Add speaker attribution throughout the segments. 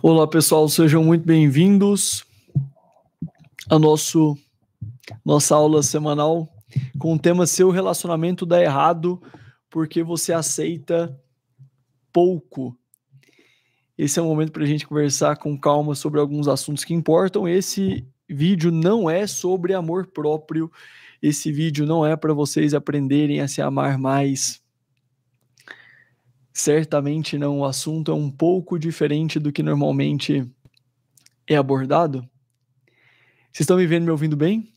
Speaker 1: Olá pessoal, sejam muito bem-vindos à nossa aula semanal com o tema Seu relacionamento dá errado porque você aceita pouco. Esse é o momento para a gente conversar com calma sobre alguns assuntos que importam. Esse vídeo não é sobre amor próprio, esse vídeo não é para vocês aprenderem a se amar mais. Certamente não, o assunto é um pouco diferente do que normalmente é abordado. Vocês estão me vendo e me ouvindo bem?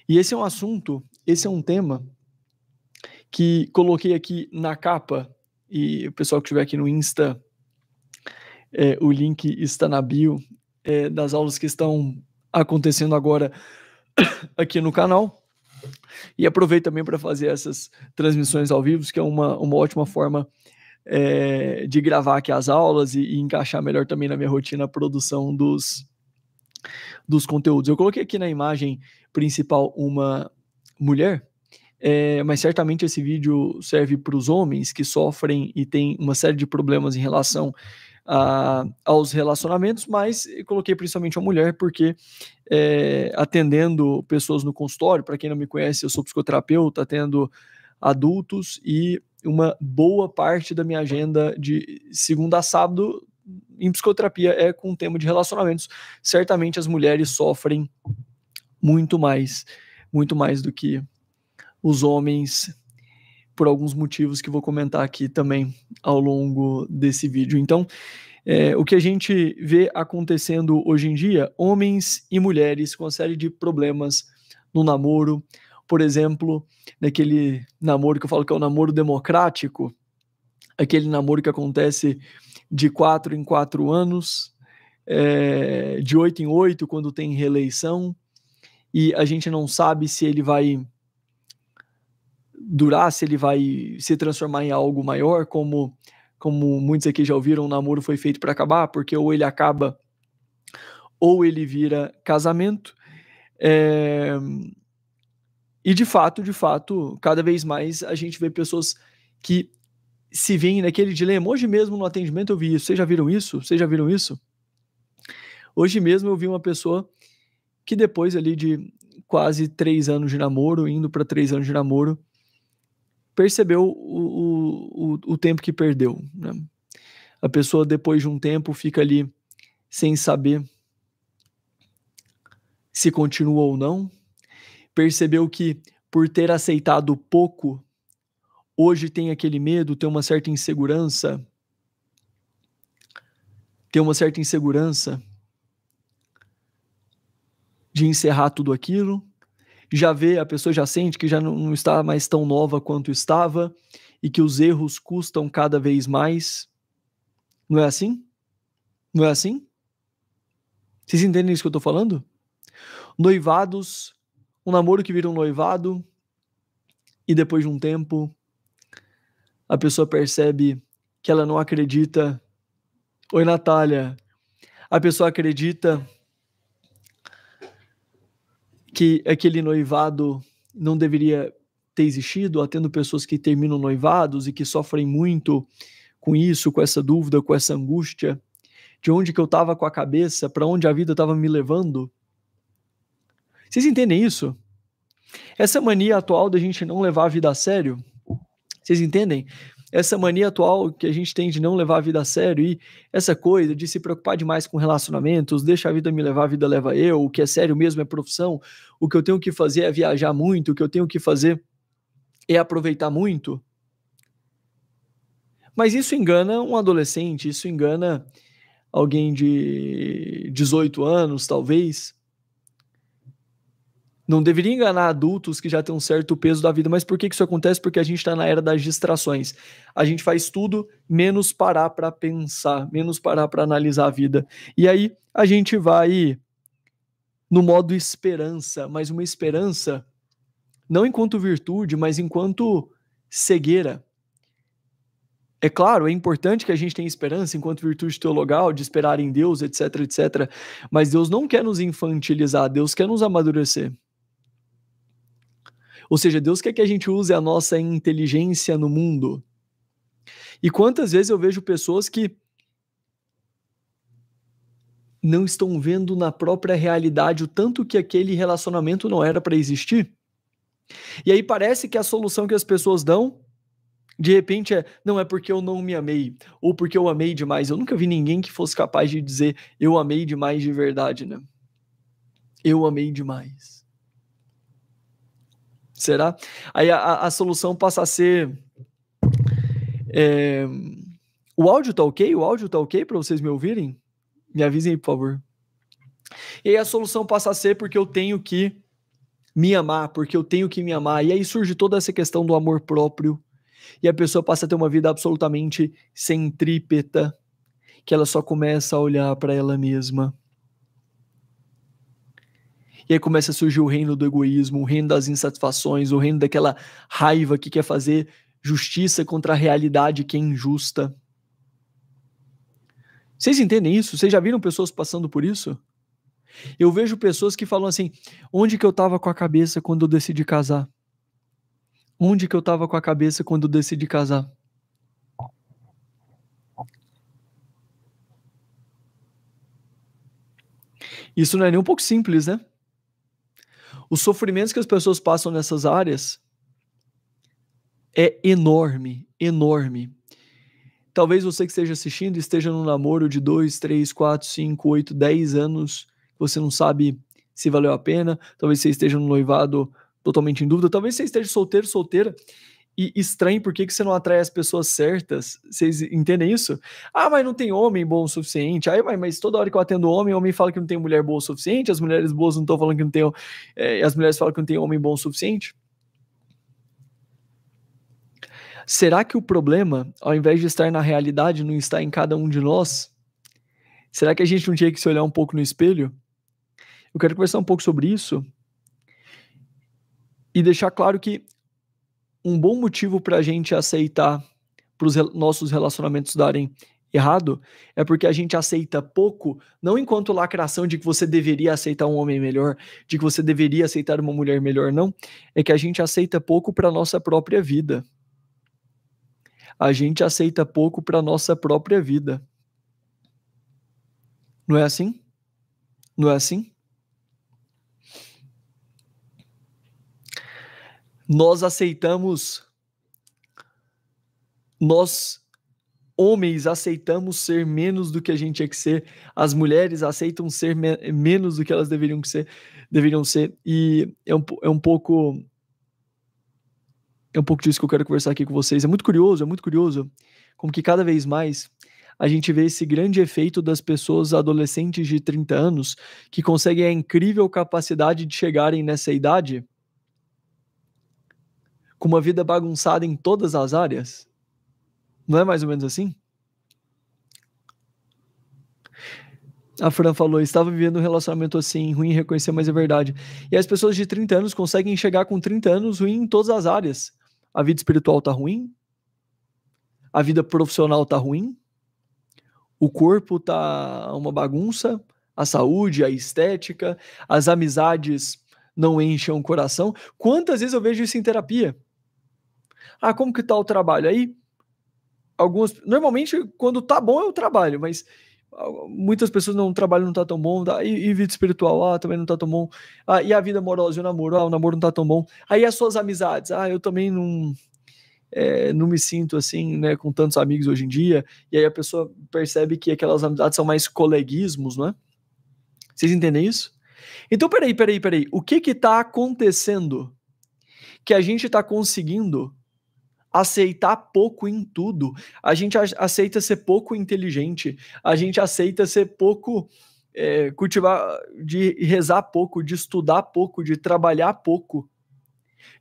Speaker 1: E esse é um assunto, esse é um tema que coloquei aqui na capa, e o pessoal que estiver aqui no Insta, o link está na bio das aulas que estão acontecendo agora aqui no canal. E aproveito também para fazer essas transmissões ao vivo, que é uma ótima forma de gravar aqui as aulas e encaixar melhor também na minha rotina a produção dos conteúdos. Eu coloquei aqui na imagem principal uma mulher, mas certamente esse vídeo serve para os homens que sofrem e têm uma série de problemas em relação aos relacionamentos, mas eu coloquei principalmente a mulher porque atendendo pessoas no consultório, para quem não me conhece, eu sou psicoterapeuta, atendo adultos e uma boa parte da minha agenda de segunda a sábado em psicoterapia é com o tema de relacionamentos. Certamente as mulheres sofrem muito mais do que os homens, por alguns motivos que vou comentar aqui também ao longo desse vídeo. Então, o que a gente vê acontecendo hoje em dia, homens e mulheres com uma série de problemas no namoro, por exemplo, naquele namoro que eu falo que é o namoro democrático, aquele namoro que acontece de 4 em 4 anos, de 8 em 8, quando tem reeleição, e a gente não sabe se ele vai durar, se ele vai se transformar em algo maior, como muitos aqui já ouviram, o namoro foi feito para acabar, porque ou ele acaba ou ele vira casamento. E de fato, cada vez mais a gente vê pessoas que se veem naquele dilema. Hoje mesmo no atendimento eu vi isso. Vocês já viram isso? Hoje mesmo eu vi uma pessoa que depois ali de quase 3 anos de namoro, indo para 3 anos de namoro, percebeu o tempo que perdeu, né? A pessoa depois de um tempo fica ali sem saber se continua ou não, percebeu que por ter aceitado pouco, hoje tem aquele medo, tem uma certa insegurança de encerrar tudo aquilo, a pessoa já sente que já não está mais tão nova quanto estava e que os erros custam cada vez mais. Não é assim? Não é assim? Vocês entendem isso que eu estou falando? Noivados, um namoro que vira um noivado e depois de um tempo a pessoa percebe que ela não acredita. Oi, Natália. A pessoa acredita que aquele noivado não deveria ter existido, atendo pessoas que terminam noivados e que sofrem muito com isso, com essa dúvida, com essa angústia, de onde que eu estava com a cabeça, para onde a vida estava me levando. Vocês entendem isso? Essa mania atual da gente não levar a vida a sério, vocês entendem? Essa mania atual que a gente tem de não levar a vida a sério e essa coisa de se preocupar demais com relacionamentos, deixa a vida me levar, a vida leva eu, o que é sério mesmo é profissão, o que eu tenho que fazer é viajar muito, o que eu tenho que fazer é aproveitar muito. Mas isso engana um adolescente, isso engana alguém de 18 anos, talvez. Não deveria enganar adultos que já têm um certo peso da vida. Mas por que isso acontece? Porque a gente está na era das distrações. A gente faz tudo menos parar para pensar, menos parar para analisar a vida. E aí a gente vai no modo esperança, mas uma esperança não enquanto virtude, mas enquanto cegueira. É claro, é importante que a gente tenha esperança enquanto virtude teologal, de esperar em Deus, etc, etc. Mas Deus não quer nos infantilizar, Deus quer nos amadurecer. Ou seja, Deus quer que a gente use a nossa inteligência no mundo. E quantas vezes eu vejo pessoas que não estão vendo na própria realidade o tanto que aquele relacionamento não era para existir. E aí parece que a solução que as pessoas dão, de repente não é porque eu não me amei, ou porque eu amei demais. Eu nunca vi ninguém que fosse capaz de dizer eu amei demais de verdade, né? Eu amei demais. Será? Aí a solução passa a ser... O áudio tá ok? O áudio tá ok para vocês me ouvirem? Me avisem aí, por favor. E aí a solução passa a ser porque eu tenho que me amar, porque eu tenho que me amar. E aí surge toda essa questão do amor próprio. E a pessoa passa a ter uma vida absolutamente centrípeta, que ela só começa a olhar para ela mesma. E aí começa a surgir o reino do egoísmo, o reino das insatisfações, o reino daquela raiva que quer fazer justiça contra a realidade que é injusta. Vocês entendem isso? Vocês já viram pessoas passando por isso? Eu vejo pessoas que falam assim: onde que eu estava com a cabeça quando eu decidi casar? Onde que eu estava com a cabeça quando eu decidi casar? Isso não é nem um pouco simples, né? Os sofrimentos que as pessoas passam nessas áreas é enorme, enorme. Talvez você que esteja assistindo esteja num namoro de 2, 3, 4, 5, 8, 10 anos, você não sabe se valeu a pena, talvez você esteja num noivado totalmente em dúvida, talvez você esteja solteiro, solteira, e estranho por que você não atrai as pessoas certas. Vocês entendem isso? Ah, mas não tem homem bom o suficiente. Aí, mas toda hora que eu atendo homem fala que não tem mulher boa o suficiente, as mulheres boas não estão falando que não tem, as mulheres falam que não tem homem bom o suficiente. Será que o problema, ao invés de estar na realidade, não está em cada um de nós? Será que a gente não tinha que se olhar um pouco no espelho? Eu quero conversar um pouco sobre isso e deixar claro que um bom motivo para a gente aceitar, para os nossos relacionamentos darem errado, é porque a gente aceita pouco, não enquanto lacração de que você deveria aceitar um homem melhor, de que você deveria aceitar uma mulher melhor, não. É que a gente aceita pouco para nossa própria vida. A gente aceita pouco para nossa própria vida. Não é assim? Não é assim? Nós aceitamos, nós homens aceitamos ser menos do que a gente tinha que ser, as mulheres aceitam ser menos do que elas deveriam ser, e é um pouco disso que eu quero conversar aqui com vocês. É muito curioso como que cada vez mais a gente vê esse grande efeito das pessoas adolescentes de 30 anos que conseguem a incrível capacidade de chegarem nessa idade com uma vida bagunçada em todas as áreas. Não é mais ou menos assim? A Fran falou, estava vivendo um relacionamento assim, ruim em reconhecer, mas é verdade. E as pessoas de 30 anos conseguem chegar com 30 anos ruim em todas as áreas. A vida espiritual tá ruim, a vida profissional tá ruim, o corpo tá uma bagunça, a saúde, a estética, as amizades não enchem o coração. Quantas vezes eu vejo isso em terapia? Ah, como que tá o trabalho? Aí, normalmente, quando tá bom é o trabalho, mas muitas pessoas não, o trabalho não tá tão bom, e vida espiritual, também não tá tão bom, e a vida amorosa e o namoro não tá tão bom, aí as suas amizades, eu também não me sinto assim, né, com tantos amigos hoje em dia, e aí a pessoa percebe que aquelas amizades são mais coleguismos, não é? Vocês entendem isso? Então, peraí, o que tá acontecendo que a gente tá conseguindo aceitar pouco em tudo, a gente aceita ser pouco inteligente, a gente aceita ser pouco, cultivar, de rezar pouco, de estudar pouco, de trabalhar pouco,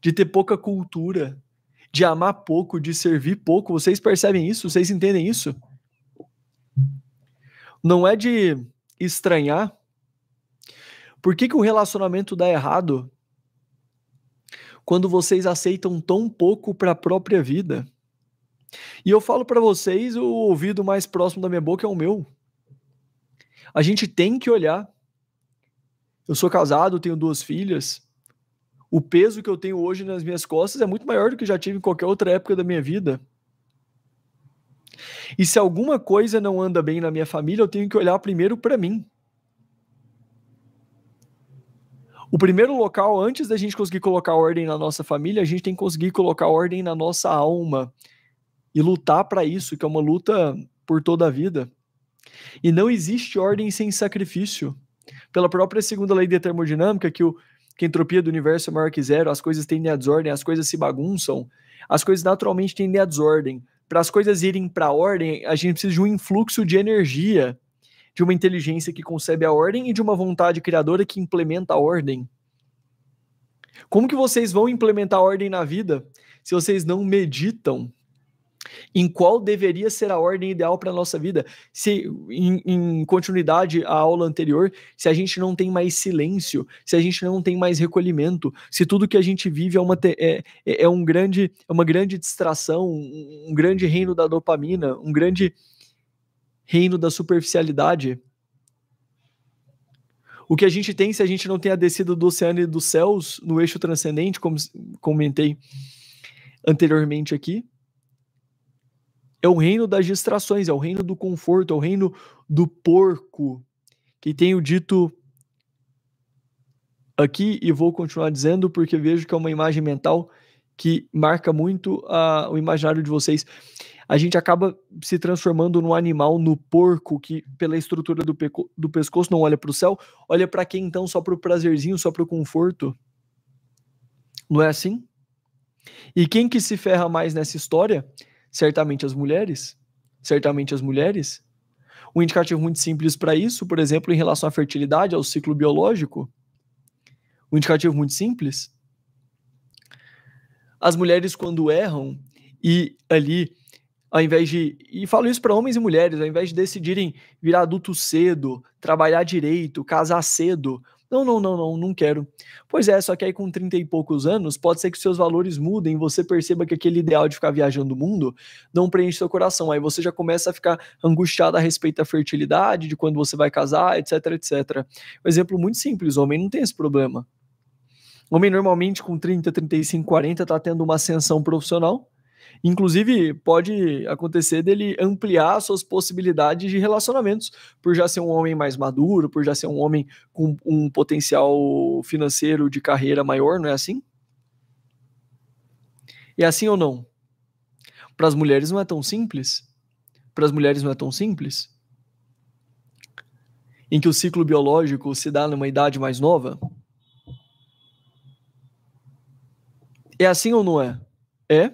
Speaker 1: de ter pouca cultura, de amar pouco, de servir pouco. Vocês percebem isso? Vocês entendem isso? Não é de estranhar. Por que o relacionamento dá errado quando vocês aceitam tão pouco para a própria vida? E eu falo para vocês, o ouvido mais próximo da minha boca é o meu. A gente tem que olhar. Eu sou casado, tenho 2 filhas. O peso que eu tenho hoje nas minhas costas é muito maior do que já tive em qualquer outra época da minha vida. E se alguma coisa não anda bem na minha família, eu tenho que olhar primeiro para mim. O primeiro local, antes da gente conseguir colocar ordem na nossa família, a gente tem que conseguir colocar ordem na nossa alma e lutar para isso, que é uma luta por toda a vida. E não existe ordem sem sacrifício. Pela própria segunda lei da termodinâmica, que a entropia do universo é maior que zero, as coisas tendem à desordem, as coisas se bagunçam, as coisas naturalmente tendem à desordem. Para as coisas irem para a ordem, a gente precisa de um influxo de energia, de uma inteligência que concebe a ordem e de uma vontade criadora que implementa a ordem. Como que vocês vão implementar a ordem na vida se vocês não meditam em qual deveria ser a ordem ideal para a nossa vida? Se, em continuidade à aula anterior, se a gente não tem mais silêncio, se a gente não tem mais recolhimento, se tudo que a gente vive é uma grande distração, um grande reino da dopamina, um grande reino da superficialidade. O que a gente tem, se a gente não tem a descida do oceano e dos céus no eixo transcendente, como comentei anteriormente aqui, é o reino das distrações, é o reino do conforto, é o reino do porco, que tenho dito aqui e vou continuar dizendo porque vejo que é uma imagem mental que marca muito o imaginário de vocês. A gente acaba se transformando num animal, no porco, que pela estrutura do pescoço não olha para o céu, olha para quem então? Só para o prazerzinho, só para o conforto. Não é assim? E quem que se ferra mais nessa história? Certamente as mulheres. Certamente as mulheres. Um indicativo muito simples para isso, por exemplo, em relação à fertilidade, ao ciclo biológico. Um indicativo muito simples. As mulheres, quando erram, e ali, ao invés de... E falo isso para homens e mulheres, ao invés de decidirem virar adulto cedo, trabalhar direito, casar cedo... Não quero. Pois é, só que aí com 30 e poucos anos, pode ser que seus valores mudem, você perceba que aquele ideal de ficar viajando o mundo não preenche seu coração. Aí você já começa a ficar angustiado a respeito da fertilidade, de quando você vai casar, etc, etc. Um exemplo muito simples, o homem não tem esse problema. O homem normalmente com 30, 35, 40 está tendo uma ascensão profissional. Inclusive, pode acontecer dele ampliar suas possibilidades de relacionamentos, por já ser um homem mais maduro, por já ser um homem com um potencial financeiro de carreira maior, não é assim? É assim ou não? Para as mulheres não é tão simples? Para as mulheres não é tão simples? Em que o ciclo biológico se dá numa idade mais nova? É assim ou não é? É?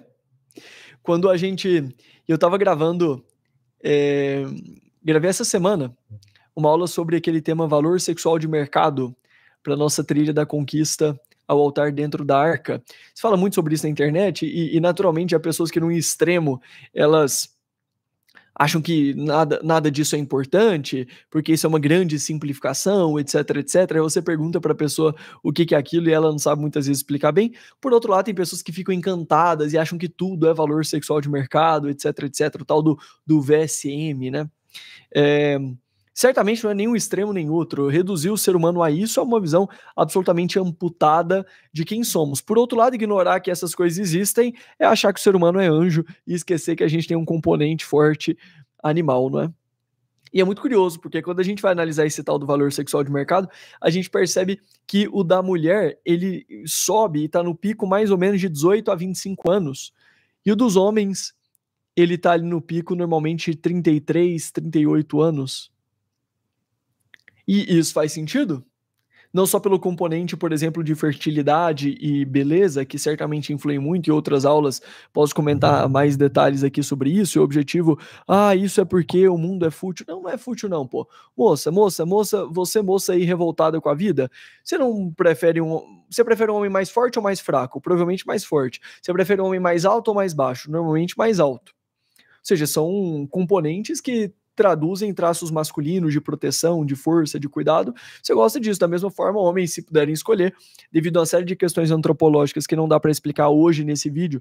Speaker 1: Quando a gente... Eu estava gravando... Gravei essa semana uma aula sobre aquele tema valor sexual de mercado para nossa trilha da conquista ao altar dentro da arca. Se fala muito sobre isso na internet e naturalmente há pessoas que num extremo elas acham que nada disso é importante, porque isso é uma grande simplificação, etc, etc. Aí você pergunta para a pessoa o que é aquilo e ela não sabe muitas vezes explicar bem. Por outro lado, tem pessoas que ficam encantadas e acham que tudo é valor sexual de mercado, etc, etc. O tal do VSM, né? Certamente não é nem um extremo nem outro. Reduzir o ser humano a isso é uma visão absolutamente amputada de quem somos. Por outro lado, ignorar que essas coisas existem é achar que o ser humano é anjo e esquecer que a gente tem um componente forte animal, não é? E é muito curioso, porque quando a gente vai analisar esse tal do valor sexual de mercado, a gente percebe que o da mulher, ele sobe e está no pico mais ou menos de 18 a 25 anos. E o dos homens, ele está ali no pico normalmente 33, 38 anos. E isso faz sentido? Não só pelo componente, por exemplo, de fertilidade e beleza, que certamente influi muito, em outras aulas posso comentar mais detalhes aqui sobre isso, e o objetivo, isso é porque o mundo é fútil. Não é fútil não, pô. Moça, você moça aí revoltada com a vida, você prefere um homem mais forte ou mais fraco? Provavelmente mais forte. Você prefere um homem mais alto ou mais baixo? Normalmente mais alto. Ou seja, são componentes que traduzem traços masculinos de proteção, de força, de cuidado. Você gosta disso. Da mesma forma, homens, se puderem escolher, devido a uma série de questões antropológicas que não dá para explicar hoje nesse vídeo,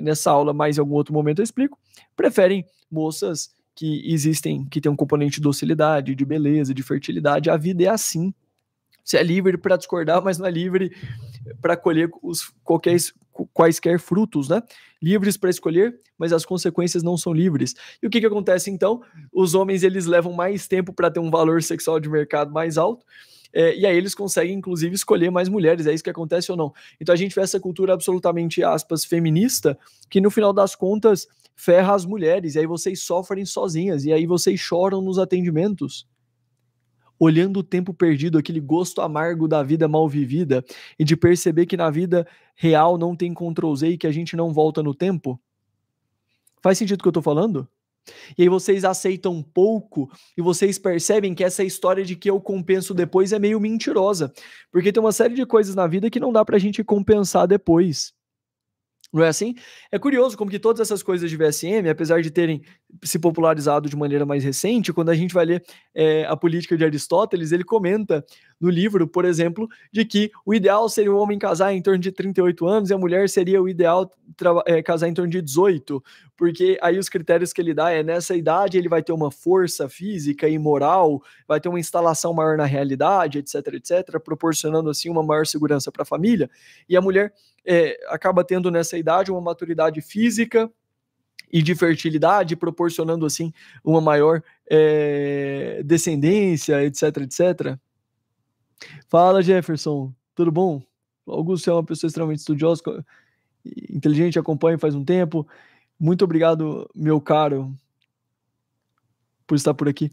Speaker 1: nessa aula, mas em algum outro momento eu explico, preferem moças que existem, que tem um componente de docilidade, de beleza, de fertilidade. A vida é assim. Você é livre para discordar, mas não é livre para colher quaisquer frutos, né? Livres para escolher, mas as consequências não são livres. E o que acontece então? Os homens, eles levam mais tempo para ter um valor sexual de mercado mais alto, e aí eles conseguem, inclusive, escolher mais mulheres, é isso que acontece ou não. Então a gente vê essa cultura absolutamente, aspas, feminista, que no final das contas ferra as mulheres, e aí vocês sofrem sozinhas, e aí vocês choram nos atendimentos, olhando o tempo perdido, aquele gosto amargo da vida mal vivida, e de perceber que na vida real não tem Ctrl Z e que a gente não volta no tempo. Faz sentido o que eu tô falando? E aí vocês aceitam um pouco e vocês percebem que essa história de que eu compenso depois é meio mentirosa, porque tem uma série de coisas na vida que não dá pra gente compensar depois. Não é assim? É curioso como que todas essas coisas de VSM, apesar de terem se popularizado de maneira mais recente, quando a gente vai ler a Política de Aristóteles, ele comenta no livro, por exemplo, de que o ideal seria o homem casar em torno de 38 anos e a mulher seria o ideal casar em torno de 18, porque aí os critérios que ele dá é nessa idade ele vai ter uma força física e moral, vai ter uma instalação maior na realidade, etc, etc, proporcionando assim uma maior segurança para a família, e a mulher acaba tendo nessa idade uma maturidade física e de fertilidade, proporcionando assim uma maior descendência, etc, etc. Fala, Jefferson, tudo bom? Augusto é uma pessoa extremamente estudiosa, inteligente, acompanha faz um tempo. Muito obrigado, meu caro, por estar por aqui.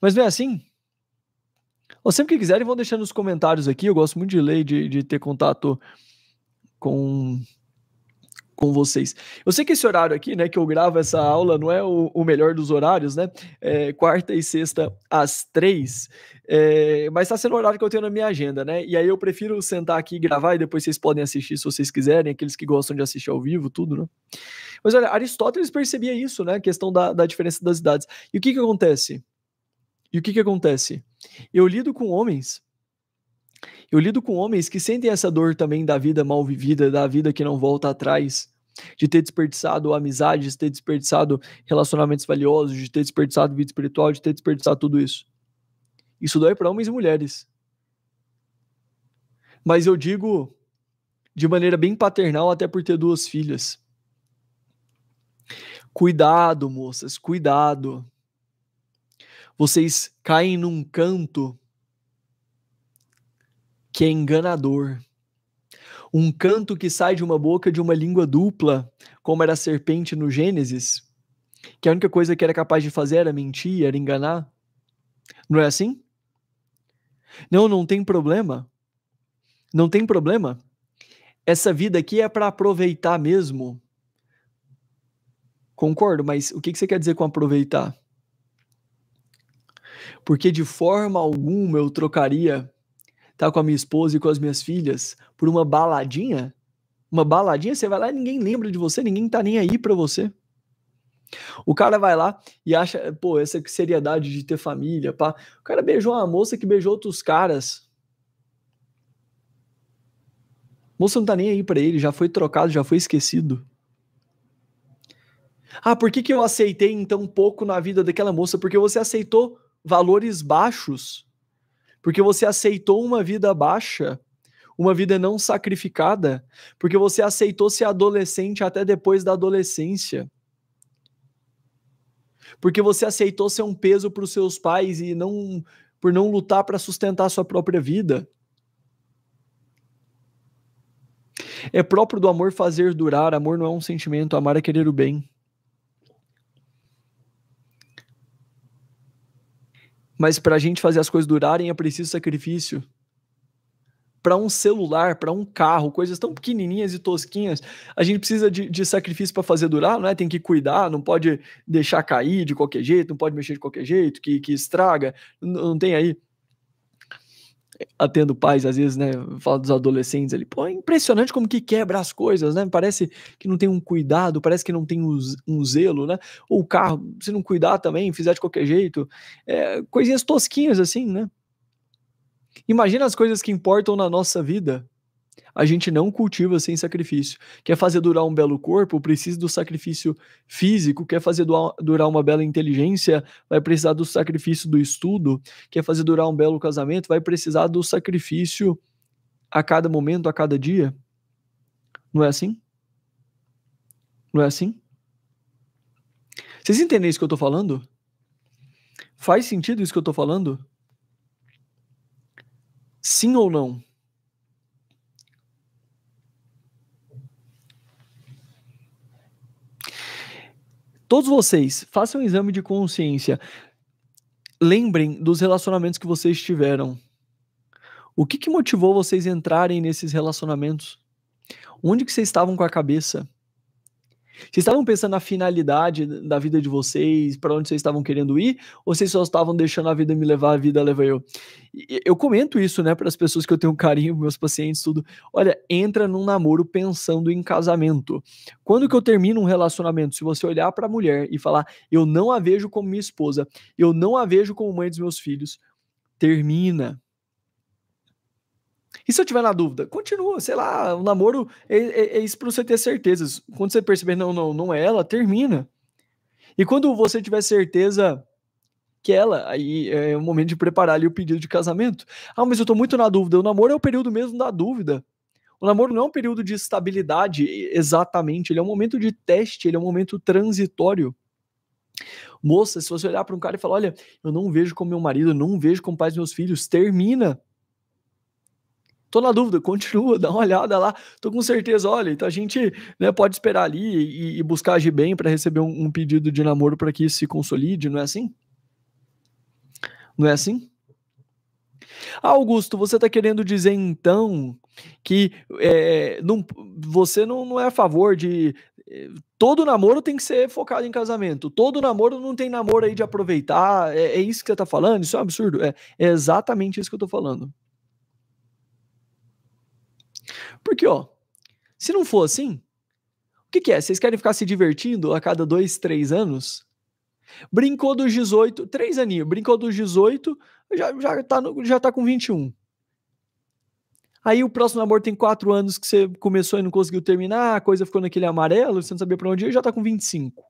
Speaker 1: Mas não é assim? Ou sempre que quiserem, vão deixando nos comentários aqui. Eu gosto muito de ler, de ter contato com vocês. Eu sei que esse horário aqui, né, que eu gravo essa aula, não é o melhor dos horários, né? Quarta e sexta às 3, mas tá sendo o horário que eu tenho na minha agenda, né? E aí eu prefiro sentar aqui e gravar e depois vocês podem assistir se vocês quiserem, aqueles que gostam de assistir ao vivo, tudo, né? Mas olha, Aristóteles percebia isso, né? A questão da diferença das idades. E o que que acontece? Eu lido com homens que sentem essa dor também da vida mal vivida, da vida que não volta atrás, de ter desperdiçado amizades, de ter desperdiçado relacionamentos valiosos, de ter desperdiçado vida espiritual, de ter desperdiçado tudo isso. Isso dói para homens e mulheres. Mas eu digo de maneira bem paternal, até por ter 2 filhas. Cuidado, moças, cuidado. Vocês caem num canto que é enganador. Um canto que sai de uma boca de uma língua dupla, como era a serpente no Gênesis, que a única coisa que era capaz de fazer era mentir, era enganar. Não é assim? Não tem problema. Não tem problema. Essa vida aqui é para aproveitar mesmo. Concordo, mas o que você quer dizer com aproveitar? Porque de forma alguma eu trocaria estar com a minha esposa e com as minhas filhas por uma baladinha? Uma baladinha, você vai lá e ninguém lembra de você, ninguém tá nem aí pra você. O cara vai lá e acha, pô, essa seriedade de ter família, pá. O cara beijou uma moça que beijou outros caras. A moça não tá nem aí pra ele, já foi trocado, já foi esquecido. Ah, por que eu aceitei então pouco na vida daquela moça? Porque você aceitou valores baixos. Porque você aceitou uma vida baixa, uma vida não sacrificada, porque você aceitou ser adolescente até depois da adolescência. Porque você aceitou ser um peso para os seus pais e não por não lutar para sustentar a sua própria vida. É próprio do amor fazer durar, amor não é um sentimento, amar é querer o bem. Mas para a gente fazer as coisas durarem é preciso sacrifício. Para um celular, para um carro, coisas tão pequenininhas e tosquinhas, a gente precisa de sacrifício para fazer durar, não é? Tem que cuidar, não pode deixar cair de qualquer jeito, não pode mexer de qualquer jeito, que estraga. Não tem aí. Atendo pais, às vezes, né? Falo dos adolescentes ali. Pô, é impressionante como que quebra as coisas, né? Parece que não tem um cuidado, parece que não tem um zelo, né? Ou o carro, se não cuidar também, fizer de qualquer jeito. Coisinhas tosquinhas assim, né? Imagina as coisas que importam na nossa vida. A gente não cultiva sem sacrifício. Quer fazer durar um belo corpo, precisa do sacrifício físico. Quer fazer durar uma bela inteligência, vai precisar do sacrifício do estudo. Quer fazer durar um belo casamento, vai precisar do sacrifício a cada momento, a cada dia. Não é assim? Não é assim? Vocês entendem isso que eu tô falando? Faz sentido isso que eu tô falando? Sim ou não? Todos vocês, façam um exame de consciência. Lembrem dos relacionamentos que vocês tiveram. O que motivou vocês a entrarem nesses relacionamentos? Onde que vocês estavam com a cabeça? Vocês estavam pensando na finalidade da vida de vocês, para onde vocês estavam querendo ir, ou vocês só estavam deixando a vida me levar, a vida leva eu? Eu comento isso, né, para as pessoas que eu tenho carinho, meus pacientes, tudo. Olha, entra num namoro pensando em casamento. Quando que eu termino um relacionamento? Se você olhar para a mulher e falar, eu não a vejo como minha esposa, eu não a vejo como mãe dos meus filhos, termina. E se eu tiver na dúvida? Continua, sei lá, o namoro é isso para você ter certezas. Quando você perceber, não é ela, termina. E quando você tiver certeza que ela, aí é o momento de preparar ali o pedido de casamento. Ah, mas eu tô muito na dúvida. O namoro é o período mesmo da dúvida. O namoro não é um período de estabilidade, exatamente. Ele é um momento de teste, ele é um momento transitório. Moça, se você olhar para um cara e falar, olha, eu não vejo como meu marido, eu não vejo como pai dos meus filhos, termina. Tô na dúvida, continua, dá uma olhada lá. Tô com certeza, olha, então a gente, né, pode esperar ali e buscar agir bem para receber um pedido de namoro para que isso se consolide, não é assim? Não é assim? Ah, Augusto, você está querendo dizer então que você não é a favor de. Todo namoro tem que ser focado em casamento. Todo namoro não tem namoro aí de aproveitar. É isso que você está falando? Isso é um absurdo. É exatamente isso que eu estou falando. Porque, ó, se não for assim, o que é? Vocês querem ficar se divertindo a cada 2, 3 anos? Brincou dos 18, 3 aninhos, brincou dos 18, já tá com 21. Aí o próximo namoro tem 4 anos que você começou e não conseguiu terminar, a coisa ficou naquele amarelo, você não sabia pra onde ir, já tá com 25,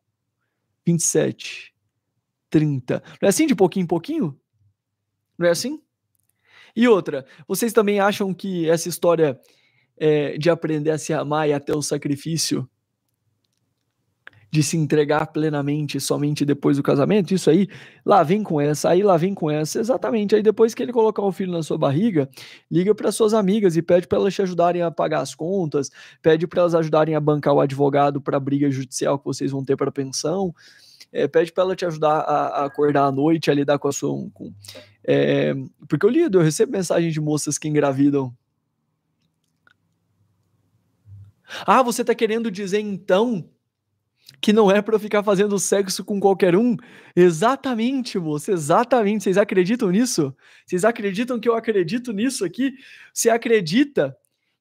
Speaker 1: 27, 30. Não é assim de pouquinho em pouquinho? Não é assim? E outra, vocês também acham que essa história de aprender a se amar e até o sacrifício de se entregar plenamente somente depois do casamento, isso aí, lá vem com essa, aí lá vem com essa, exatamente. Aí depois que ele colocar o filho na sua barriga, liga para suas amigas e pede para elas te ajudarem a pagar as contas, pede para elas ajudarem a bancar o advogado para a briga judicial que vocês vão ter para pensão, pede para ela te ajudar a acordar à noite, a lidar com a sua. Porque eu recebo mensagens de moças que engravidam. Ah, você está querendo dizer então que não é para eu ficar fazendo sexo com qualquer um? Exatamente, moça, exatamente. Vocês acreditam nisso? Vocês acreditam que eu acredito nisso aqui? Você acredita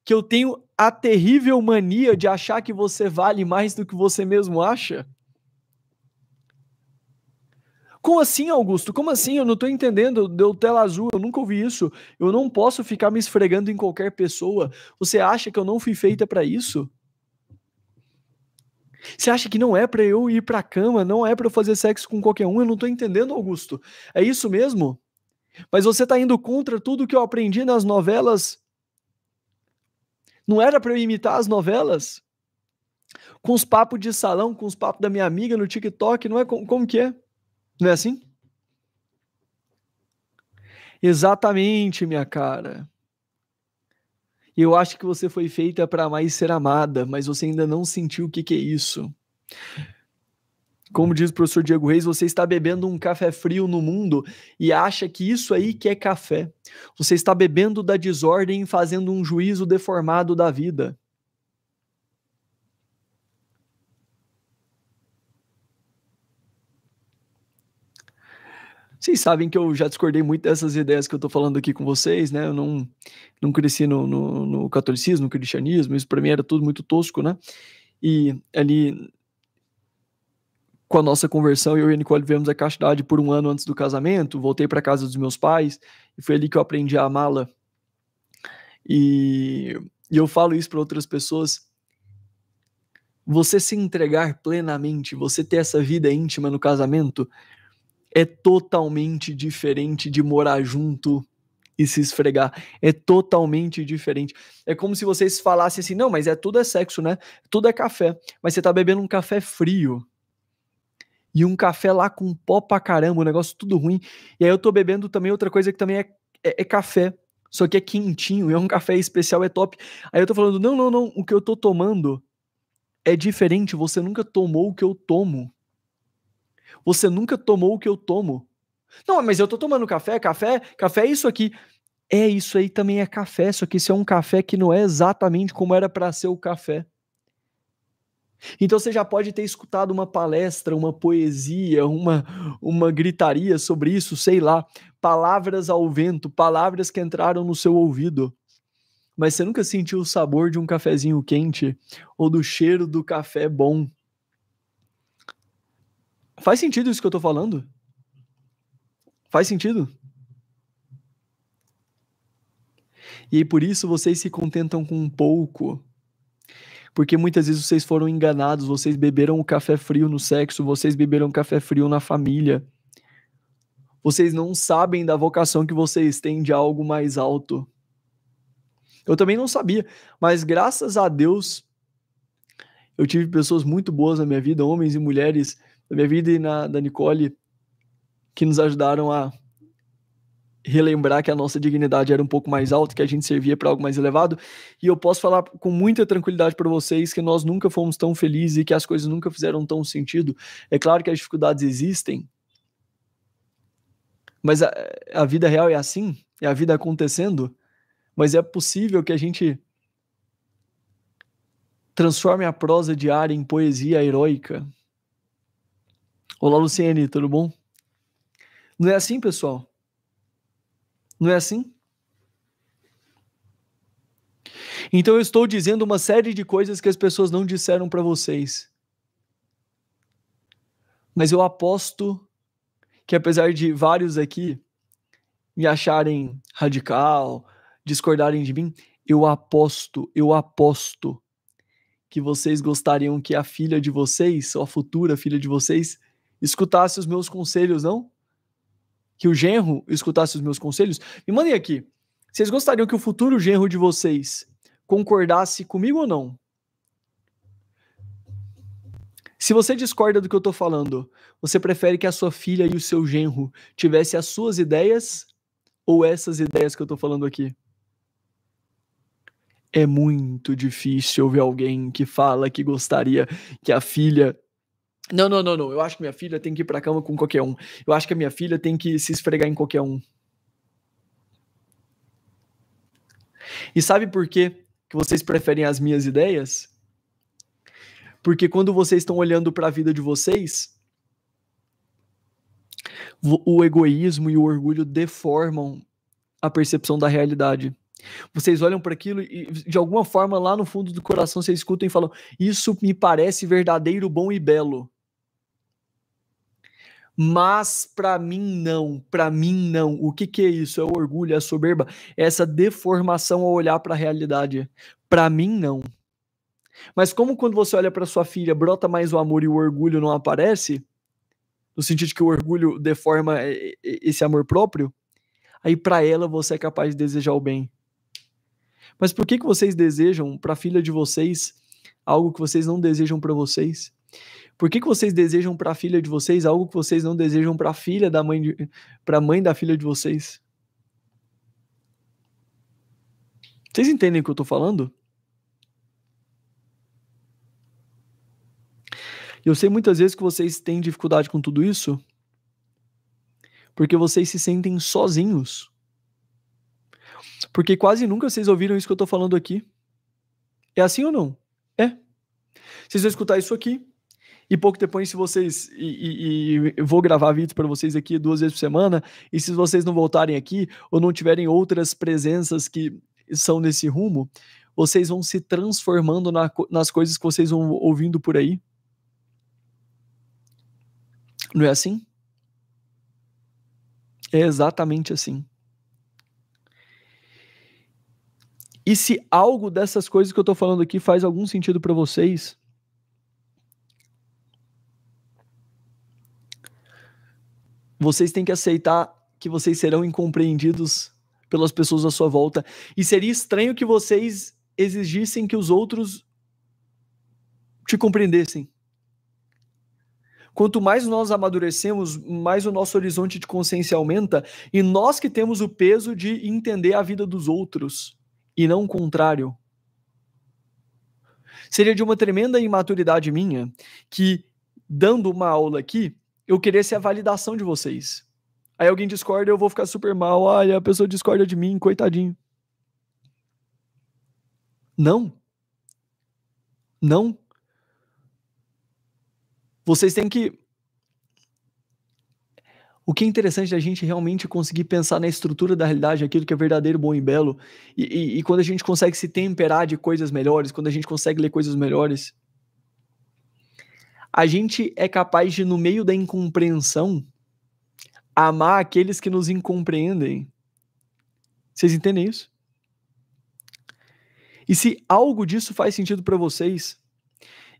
Speaker 1: que eu tenho a terrível mania de achar que você vale mais do que você mesmo acha? Como assim, Augusto? Como assim? Eu não tô entendendo. Deu tela azul, eu nunca ouvi isso. Eu não posso ficar me esfregando em qualquer pessoa. Você acha que eu não fui feita para isso? Você acha que não é pra eu ir pra cama, não é pra eu fazer sexo com qualquer um? Eu não tô entendendo, Augusto. É isso mesmo? Mas você tá indo contra tudo que eu aprendi nas novelas? Não era pra eu imitar as novelas? Com os papos de salão, com os papos da minha amiga no TikTok, não é como que é? Não é assim? Exatamente, minha cara. Eu acho que você foi feita pra mais ser amada, mas você ainda não sentiu o que é isso. Como diz o professor Diego Reis, você está bebendo um café frio no mundo e acha que isso aí que é café. Você está bebendo da desordem e fazendo um juízo deformado da vida. Vocês sabem que eu já discordei muito dessas ideias que eu estou falando aqui com vocês, né? Eu não cresci no catolicismo, no cristianismo, isso para mim era tudo muito tosco, né? E ali com a nossa conversão, eu e a Nicole vivemos a castidade por 1 ano antes do casamento, voltei para casa dos meus pais, e foi ali que eu aprendi a amá-la. E eu falo isso para outras pessoas. Você se entregar plenamente, você ter essa vida íntima no casamento, é totalmente diferente de morar junto e se esfregar. É totalmente diferente. É como se vocês falassem assim, não, mas tudo é sexo, né? Tudo é café. Mas você tá bebendo um café frio. E um café lá com pó pra caramba, um negócio tudo ruim. E aí eu tô bebendo também outra coisa que também é café. só que é quentinho, é um café especial, é top. Aí eu tô falando, não, o que eu tô tomando é diferente, você nunca tomou o que eu tomo. Você nunca tomou o que eu tomo. Não, mas eu tô tomando café é isso aqui. É, isso aí também é café, só que isso é um café que não é exatamente como era para ser o café. Então você já pode ter escutado uma palestra, uma poesia, uma gritaria sobre isso, sei lá, palavras ao vento, palavras que entraram no seu ouvido. Mas você nunca sentiu o sabor de um cafezinho quente ou do cheiro do café bom. Faz sentido isso que eu tô falando? Faz sentido? E aí por isso vocês se contentam com um pouco. Porque muitas vezes vocês foram enganados, vocês beberam o café frio no sexo, vocês beberam café frio na família. Vocês não sabem da vocação que vocês têm de algo mais alto. Eu também não sabia, mas graças a Deus eu tive pessoas muito boas na minha vida, homens e mulheres na minha vida e da Nicole, que nos ajudaram a relembrar que a nossa dignidade era um pouco mais alta, que a gente servia para algo mais elevado. E eu posso falar com muita tranquilidade para vocês que nós nunca fomos tão felizes e que as coisas nunca fizeram tão sentido. É claro que as dificuldades existem, mas a vida real é assim, é a vida acontecendo, mas é possível que a gente transforme a prosa diária em poesia heróica. Olá, Luciene, tudo bom? Não é assim, pessoal? Não é assim? Então eu estou dizendo uma série de coisas que as pessoas não disseram para vocês. Mas eu aposto que apesar de vários aqui me acharem radical, discordarem de mim, eu aposto que vocês gostariam que a filha de vocês, ou a futura filha de vocês, escutasse os meus conselhos, não? Que o genro escutasse os meus conselhos? Me mandem aqui. Vocês gostariam que o futuro genro de vocês concordasse comigo ou não? Se você discorda do que eu tô falando, você prefere que a sua filha e o seu genro tivessem as suas ideias ou essas ideias que eu tô falando aqui? É muito difícil ouvir alguém que fala que gostaria que a filha. Não. Eu acho que minha filha tem que ir pra cama com qualquer um. Eu acho que a minha filha tem que se esfregar em qualquer um. E sabe por quê que vocês preferem as minhas ideias? Porque quando vocês estão olhando para a vida de vocês, o egoísmo e o orgulho deformam a percepção da realidade. Vocês olham para aquilo e, de alguma forma, lá no fundo do coração, vocês escutam e falam: isso me parece verdadeiro, bom e belo. Mas para mim não, para mim não. O que é isso? É o orgulho, é a soberba, é essa deformação ao olhar para a realidade. Para mim não. Mas como quando você olha para sua filha, brota mais o amor e o orgulho não aparece, no sentido de que o orgulho deforma esse amor próprio, aí para ela você é capaz de desejar o bem. Mas por que vocês desejam para a filha de vocês algo que vocês não desejam para vocês? Por que vocês desejam para a filha de vocês algo que vocês não desejam para a filha da mãe para a mãe da filha de vocês? Vocês entendem o que eu tô falando? Eu sei muitas vezes que vocês têm dificuldade com tudo isso porque vocês se sentem sozinhos. Porque quase nunca vocês ouviram isso que eu tô falando aqui. É assim ou não? É. Vocês vão escutar isso aqui. E pouco depois, se vocês. Eu vou gravar vídeos para vocês aqui 2 vezes por semana. E se vocês não voltarem aqui, ou não tiverem outras presenças que são nesse rumo, vocês vão se transformando nas coisas que vocês vão ouvindo por aí. Não é assim? É exatamente assim. E se algo dessas coisas que eu tô falando aqui faz algum sentido para vocês, vocês têm que aceitar que vocês serão incompreendidos pelas pessoas à sua volta. E seria estranho que vocês exigissem que os outros te compreendessem. Quanto mais nós amadurecemos, mais o nosso horizonte de consciência aumenta, e nós que temos o peso de entender a vida dos outros, e não o contrário. Seria de uma tremenda imaturidade minha que, dando uma aula aqui, eu queresse a validação de vocês. Aí alguém discorda, eu vou ficar super mal. Ai, a pessoa discorda de mim, coitadinho. Não. Não. Vocês têm que... O que é interessante é a gente realmente conseguir pensar na estrutura da realidade, aquilo que é verdadeiro, bom e belo, e quando a gente consegue se temperar de coisas melhores, quando a gente consegue ler coisas melhores, a gente é capaz de, no meio da incompreensão, amar aqueles que nos incompreendem. Vocês entendem isso? E se algo disso faz sentido para vocês,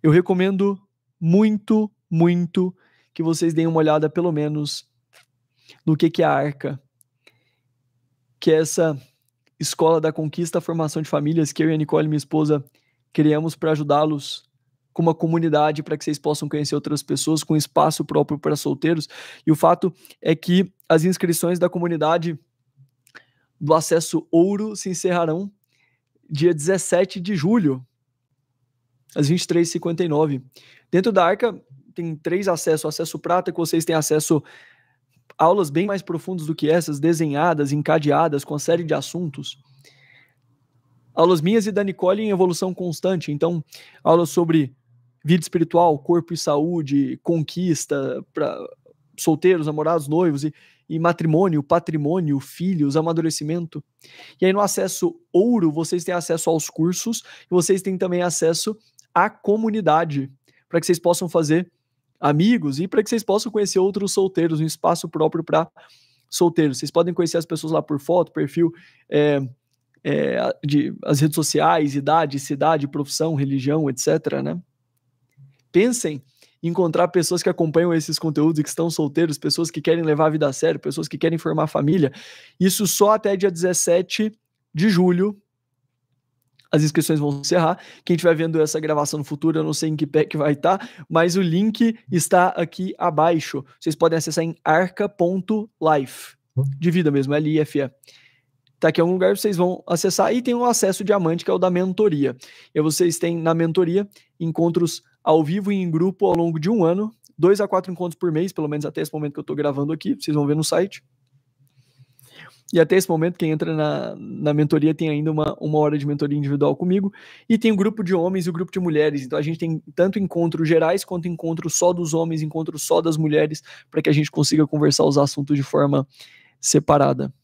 Speaker 1: eu recomendo muito, muito que vocês deem uma olhada, pelo menos, no que é a Arca, que é essa escola da conquista, formação de famílias, que eu e a Nicole, minha esposa, criamos para ajudá-los com uma comunidade para que vocês possam conhecer outras pessoas, com espaço próprio para solteiros. E o fato é que as inscrições da comunidade do acesso ouro se encerrarão dia 17 de julho, às 23h59. Dentro da Arca tem 3 acessos. O acesso prata, que vocês têm acesso a aulas bem mais profundas do que essas, desenhadas, encadeadas, com a série de assuntos. Aulas minhas e da Nicole em evolução constante. Então, aulas sobre vida espiritual, corpo e saúde, conquista para solteiros, namorados, noivos, e matrimônio, patrimônio, filhos, amadurecimento. E aí no acesso ouro, vocês têm acesso aos cursos e vocês têm também acesso à comunidade, para que vocês possam fazer amigos e para que vocês possam conhecer outros solteiros, um espaço próprio para solteiros. Vocês podem conhecer as pessoas lá por foto, perfil, as redes sociais, idade, cidade, profissão, religião, etc., né? Pensem em encontrar pessoas que acompanham esses conteúdos e que estão solteiros, pessoas que querem levar a vida a sério, pessoas que querem formar família. Isso só até dia 17 de julho. As inscriçõões vão encerrar. Quem estiver vendo essa gravação no futuro, eu não sei em que pé que vai estar, mas o link está aqui abaixo. Vocês podem acessar em arca.life. De vida mesmo, L-I-F-E. Tá aqui em algum lugar, vocês vão acessar e tem um acesso diamante, que é o da mentoria. E vocês têm na mentoria encontros ao vivo e em grupo ao longo de um ano, 2 a 4 encontros por mês, pelo menos até esse momento que eu estou gravando aqui, vocês vão ver no site. E até esse momento, quem entra na mentoria tem ainda uma hora de mentoria individual comigo, e tem o grupo de homens e o grupo de mulheres. Então a gente tem tanto encontros gerais, quanto encontros só dos homens, encontros só das mulheres, para que a gente consiga conversar os assuntos de forma separada.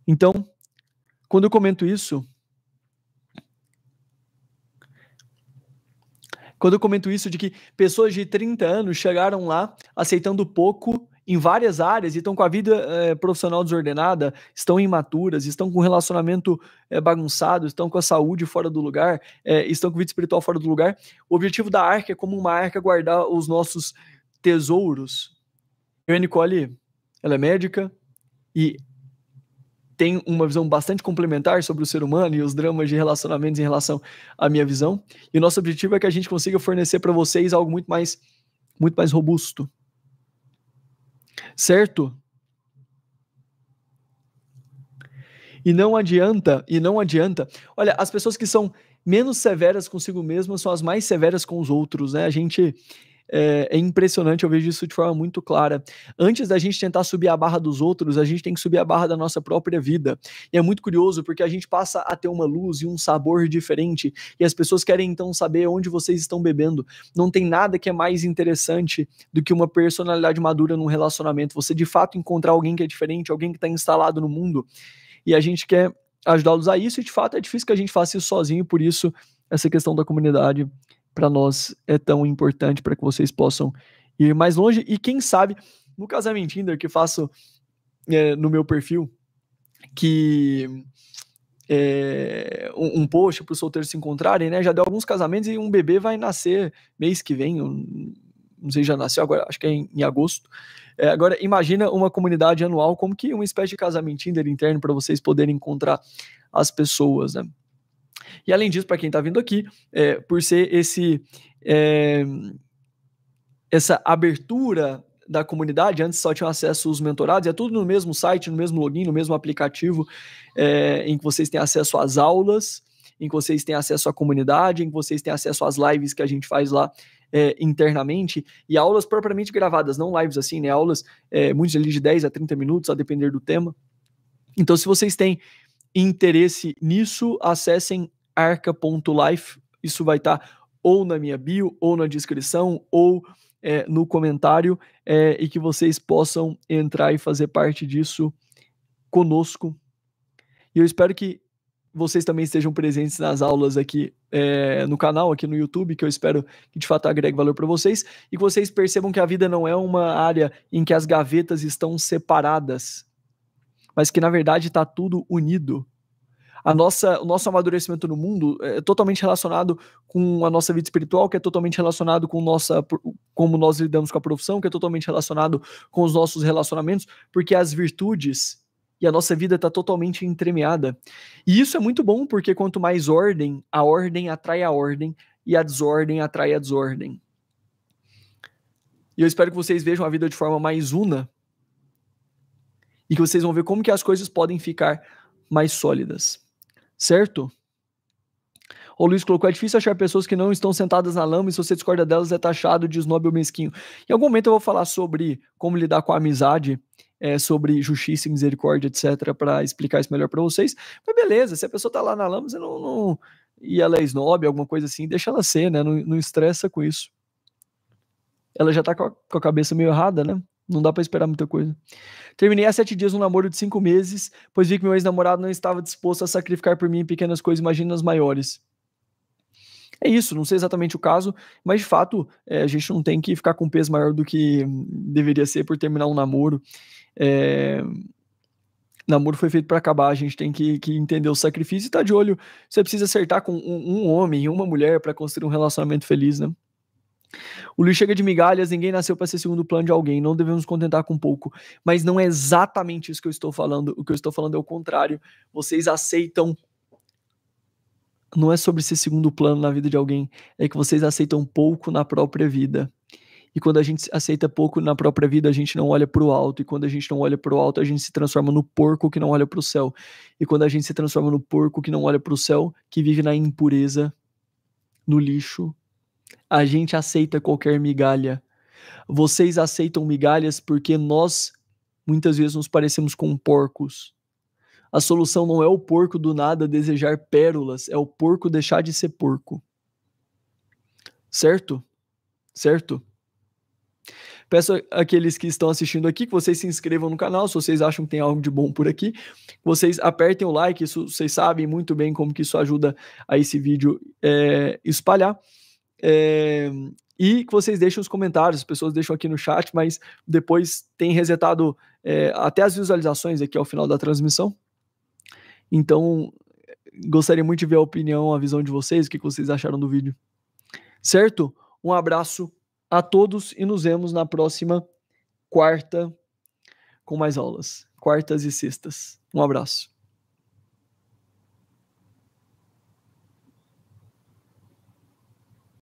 Speaker 1: Então, quando eu comento isso de que pessoas de 30 anos chegaram lá aceitando pouco em várias áreas e estão com a vida profissional desordenada, estão imaturas, estão com o relacionamento bagunçado, estão com a saúde fora do lugar, estão com a vida espiritual fora do lugar. O objetivo da Arca é, como uma arca, guardar os nossos tesouros. Eu e a Nicole, ela é médica e tem uma visão bastante complementar sobre o ser humano e os dramas de relacionamentos em relação à minha visão. E o nosso objetivo é que a gente consiga fornecer para vocês algo muito mais robusto. Certo? E não adianta. Olha, as pessoas que são menos severas consigo mesmas são as mais severas com os outros, né? A gente... É impressionante, eu vejo isso de forma muito clara. Antes da gente tentar subir a barra dos outros, a gente tem que subir a barra da nossa própria vida. E é muito curioso, porque a gente passa a ter uma luz e um sabor diferente, e as pessoas querem então saber onde vocês estão bebendo. Não tem nada que é mais interessante do que uma personalidade madura num relacionamento. Você de fato encontrar alguém que é diferente, alguém que está instalado no mundo, e a gente quer ajudá-los a isso, e de fato é difícil que a gente faça isso sozinho, por isso essa questão da comunidade para nós é tão importante, para que vocês possam ir mais longe. E quem sabe, no Casamento Tinder que faço no meu perfil, que um post para os solteiros se encontrarem, né? Já deu alguns casamentos e um bebê vai nascer mês que vem, não sei, já nasceu agora, acho que é em agosto. Agora, imagina uma comunidade anual como que uma espécie de Casamento Tinder interno para vocês poderem encontrar as pessoas, né? E além disso, para quem está vindo aqui, por ser essa abertura da comunidade. Antes só tinham acesso os mentorados, é tudo no mesmo site, no mesmo login, no mesmo aplicativo, em que vocês têm acesso às aulas, em que vocês têm acesso à comunidade, em que vocês têm acesso às lives que a gente faz lá internamente, e aulas propriamente gravadas, não lives assim, né? Aulas muitos ali de 10 a 30 minutos, a depender do tema. Então, se vocês têm interesse nisso, acessem arca.life, isso vai estar ou na minha bio, ou na descrição, ou no comentário, e que vocês possam entrar e fazer parte disso conosco. E eu espero que vocês também estejam presentes nas aulas aqui no canal, aqui no YouTube, que eu espero que de fato agregue valor para vocês, e que vocês percebam que a vida não é uma área em que as gavetas estão separadas, mas que na verdade está tudo unido. O nosso amadurecimento no mundo é totalmente relacionado com a nossa vida espiritual, que é totalmente relacionado com como nós lidamos com a profissão, que é totalmente relacionado com os nossos relacionamentos, porque as virtudes e a nossa vida está totalmente entremeada. E isso é muito bom, porque quanto mais ordem, a ordem atrai a ordem, e a desordem atrai a desordem. E eu espero que vocês vejam a vida de forma mais una, e que vocês vão ver como que as coisas podem ficar mais sólidas. Certo? O Luiz colocou: é difícil achar pessoas que não estão sentadas na lama, e se você discorda delas é taxado de snob ou mesquinho. Em algum momento eu vou falar sobre como lidar com a amizade, sobre justiça e misericórdia, etc, para explicar isso melhor para vocês. Mas beleza, se a pessoa tá lá na lama, você não e ela é snob, alguma coisa assim, deixa ela ser, né? Não estressa com isso. Ela já tá com a cabeça meio errada, né? Não dá pra esperar muita coisa. Terminei há 7 dias um namoro de 5 meses, pois vi que meu ex-namorado não estava disposto a sacrificar por mim em pequenas coisas, imagina as maiores. É isso, não sei exatamente o caso, mas de fato a gente não tem que ficar com um peso maior do que deveria ser por terminar um namoro. Namoro foi feito para acabar, a gente tem que entender o sacrifício e tá de olho. Você precisa acertar com um homem e uma mulher para construir um relacionamento feliz, né? O Luiz chega de migalhas, ninguém nasceu para ser segundo plano de alguém, não devemos nos contentar com pouco. Mas não é exatamente isso que eu estou falando, o que eu estou falando é o contrário. Vocês aceitam, não é sobre ser segundo plano na vida de alguém, é que vocês aceitam pouco na própria vida. E quando a gente aceita pouco na própria vida, a gente não olha para o alto. E quando a gente não olha para o alto, a gente se transforma no porco que não olha para o céu. E quando a gente se transforma no porco que não olha para o céu, que vive na impureza, no lixo, a gente aceita qualquer migalha. Vocês aceitam migalhas porque nós, muitas vezes, nos parecemos com porcos. A solução não é o porco do nada desejar pérolas, é o porco deixar de ser porco. Certo? Certo? Peço àqueles que estão assistindo aqui que vocês se inscrevam no canal, se vocês acham que tem algo de bom por aqui. Vocês apertem o like, isso, vocês sabem muito bem como que isso ajuda a esse vídeo espalhar. E que vocês deixem os comentários, as pessoas deixam aqui no chat, mas depois tem resetado até as visualizações aqui ao final da transmissão. Então, gostaria muito de ver a opinião, a visão de vocês, o que vocês acharam do vídeo. Certo? Um abraço a todos e nos vemos na próxima quarta com mais aulas. Quartas e sextas. Um abraço.